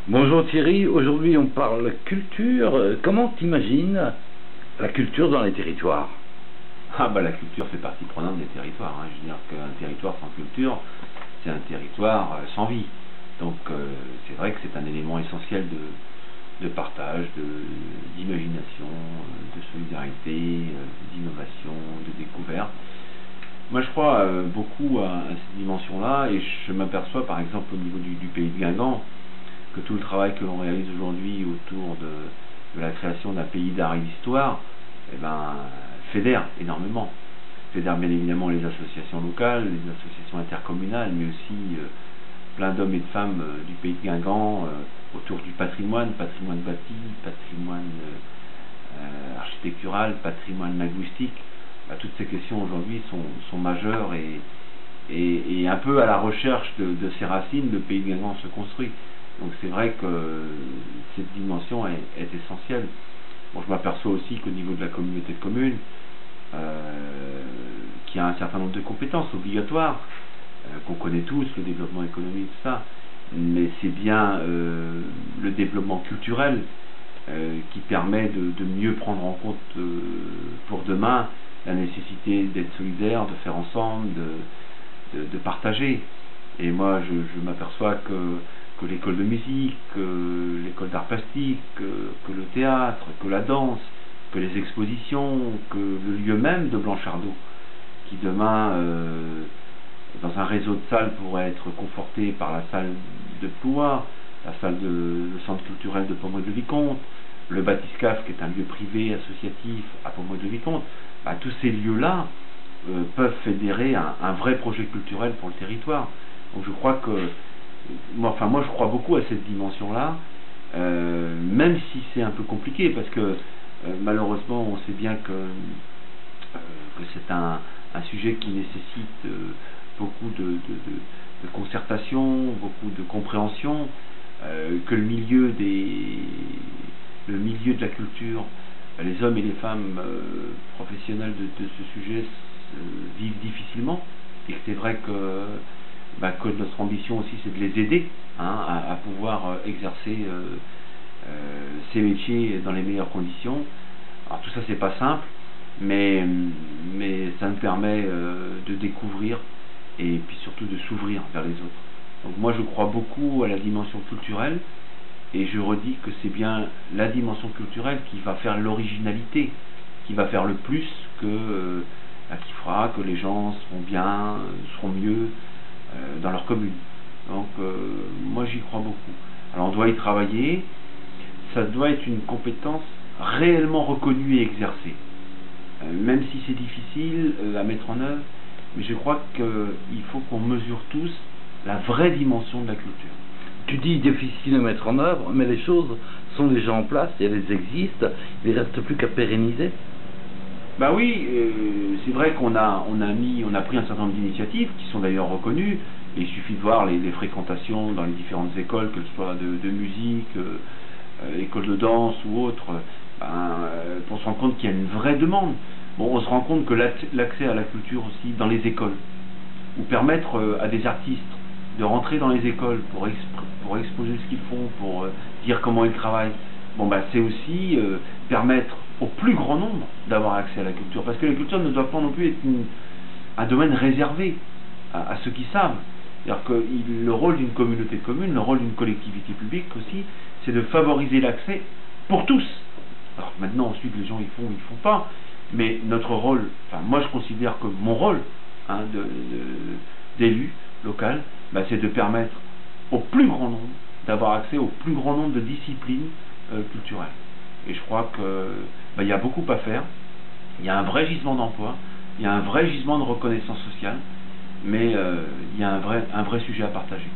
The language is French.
Bonjour Thierry, aujourd'hui on parle culture. Comment t'imagines la culture dans les territoires? La culture fait partie prenante des territoires. Je veux dire qu'un territoire sans culture, c'est un territoire sans vie. Donc c'est vrai que c'est un élément essentiel de partage, d'imagination, de solidarité, d'innovation, de découverte. Moi je crois beaucoup à cette dimension-là, et je m'aperçois par exemple au niveau du pays de Guingamp que tout le travail que l'on réalise aujourd'hui autour de la création d'un pays d'art et d'histoire fédère énormément. Fédère bien évidemment les associations locales, les associations intercommunales, mais aussi plein d'hommes et de femmes du pays de Guingamp autour du patrimoine bâti, patrimoine architectural, patrimoine linguistique. Toutes ces questions aujourd'hui sont majeures, et un peu à la recherche de ces racines, le pays de Guingamp se construit. Donc c'est vrai que cette dimension est essentielle. Bon, je m'aperçois aussi qu'au niveau de la communauté de communes, qu'il y a un certain nombre de compétences obligatoires, qu'on connaît tous, le développement économique, tout ça, mais c'est bien le développement culturel qui permet de mieux prendre en compte pour demain la nécessité d'être solidaire, de faire ensemble, de partager. Et moi je m'aperçois que l'école de musique, l'école d'art plastique, que le théâtre, que la danse, que les expositions, que le lieu même de Blanchardot, qui demain, dans un réseau de salles, pourrait être conforté par la salle de Ploie, le centre culturel de Pommery-le-Vicomte, le Bathyscaphe, qui est un lieu privé associatif à Pommery-le-Vicomte. Tous ces lieux-là peuvent fédérer un vrai projet culturel pour le territoire. Donc je crois que moi je crois beaucoup à cette dimension-là, même si c'est un peu compliqué, parce que malheureusement on sait bien que c'est un sujet qui nécessite beaucoup de concertation, beaucoup de compréhension, que le milieu de la culture, les hommes et les femmes professionnels de ce sujet vivent difficilement, et que c'est vrai que notre ambition aussi c'est de les aider à pouvoir exercer ces métiers dans les meilleures conditions. Alors tout ça c'est pas simple, mais ça nous permet de découvrir et puis surtout de s'ouvrir vers les autres. Donc moi je crois beaucoup à la dimension culturelle, et je redis que c'est bien la dimension culturelle qui va faire l'originalité, qui va faire le plus, qui fera que les gens seront bien, seront mieux dans leur commune. Donc moi j'y crois beaucoup. Alors on doit y travailler, ça doit être une compétence réellement reconnue et exercée, même si c'est difficile à mettre en œuvre, mais je crois qu'il faut qu'on mesure tous la vraie dimension de la culture. Tu dis difficile à mettre en œuvre, mais les choses sont déjà en place et elles existent, il ne reste plus qu'à pérenniser. Oui, c'est vrai qu'on a pris un certain nombre d'initiatives qui sont d'ailleurs reconnues, et il suffit de voir les fréquentations dans les différentes écoles, que ce soit de musique, école de danse ou autre, pour se rendre compte qu'il y a une vraie demande. On se rend compte que l'accès à la culture aussi dans les écoles, ou permettre à des artistes de rentrer dans les écoles pour exposer ce qu'ils font, pour dire comment ils travaillent, c'est aussi permettre au plus grand nombre d'avoir accès à la culture, parce que la culture ne doit pas non plus être un domaine réservé à ceux qui savent. C'est-à-dire que le rôle d'une communauté de communes, le rôle d'une collectivité publique aussi, c'est de favoriser l'accès pour tous. Alors maintenant ensuite les gens ils font pas, mais notre rôle, moi je considère que mon rôle d'élu local, c'est de permettre au plus grand nombre d'avoir accès au plus grand nombre de disciplines culturelles. Et je crois qu'il y a beaucoup à faire, il y a un vrai gisement d'emploi, il y a un vrai gisement de reconnaissance sociale, mais il y a un vrai sujet à partager.